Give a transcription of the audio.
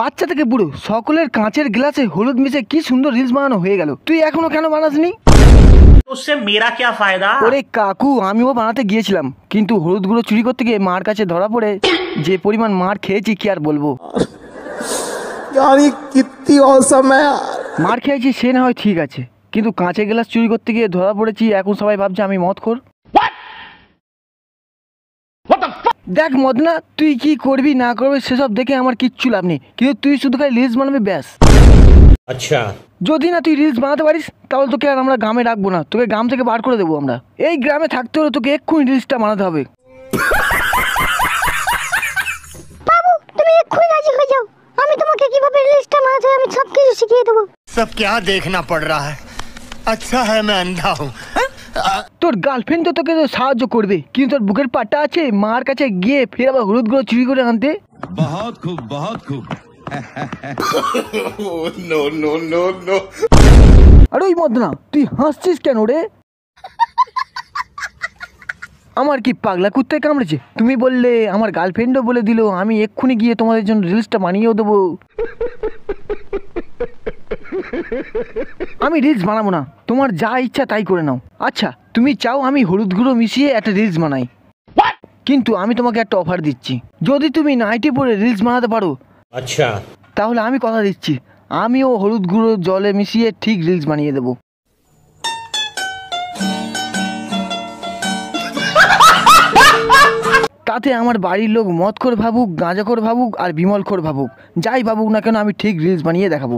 বাচ্চা থেকে বুড়ো সকলের কাঁচের গ্লাসে হলুদ মিশে কি সুন্দর রিলস বানানো হয়ে গেল, তুই এখনো কেন বানাসনি? उससे मेरा क्या फायदा? ওরে কাকু, আমিও বানাতে গিয়েছিলাম, কিন্তু হলুদ গুঁড়ো চুরি করতে গিয়ে মার কাছে ধরা পড়ে যে পরিমাণ মার খেয়েছি কি আর বলবো। মার খেয়েছি সে না হয় ঠিক আছে, কিন্তু কাঁচের গ্লাস চুরি করতে গিয়ে ধরা পড়েছি, এখন সবাই ভাবছে আমি মদখোর। দেখ মদনা, তুই কি করবি না করবি সেসব দেখে আমার কিচ্ছু লাভ নেই, কিন্তু তুই শুধু খালি রিলস বানাবি ব্যাস। अच्छा, যদি না তুই রিলস বানাতে পারিস তাহলে তোকে আর আমরা গ্রামে রাখবো না, তোকে গ্রাম থেকে বার করে দেবো আমরা। এই গ্রামে থাকতে হলে তোকে এক্ষুনি রিলসটা বানাতে হবে। বাবু তুমি এক্ষুনি রাজি হয়ে যাও, আমি তোমাকে কিভাবে রিলসটা বানাতে হয় আমি সব কিছু শিখিয়ে দেবো। सब क्या देखना पड़ रहा है? अच्छा है मैं अंधा हूँ। তোর গার্লফ্রেন্ড তো তোকে সাহায্য করবে, কিন্তু তোর বুকের পাটা আছে মার কাছে গিয়ে ফের আবার হলুদ গুঁড়ো চুরি করে আনতে। बहुत खूब बहुत खूब। No no no no. আর ওই মদনা, তুই হাসছিস কেন রে? আমার কি পাগলা কুত্তায় কামড়েছে? তুমি বললে, আমার গার্লফ্রেন্ডও বলে দিল, আমি এক্ষুনি গিয়ে তোমাদের জন্য রিলসটা বানিয়েও দেবো। আমি রিলস বানাবো না, তোমার যা ইচ্ছা তাই করে নাও। আচ্ছা তুমি চাও আমি হলুদ গুঁড়ো মিশিয়ে একটা রিলস বানাই, কিন্তু আমি তোমাকে একটা অফার দিচ্ছি, যদি তুমি নাইটি পরে রিলস বানাতে পারো अच्छा, তাহলে আমি কথা দিচ্ছি আমিও হলুদ গুঁড়ো জলে মিশিয়ে ঠিক রিলস বানিয়ে দেবো। তাতে আমার বাড়ির লোক মদখোর ভাবুক, গাঁজাখোর ভাবুক আর বিমলখোর ভাবুক, যাই ভাবুক না কেন আমি ঠিক রিলস বানিয়ে দেখাবো।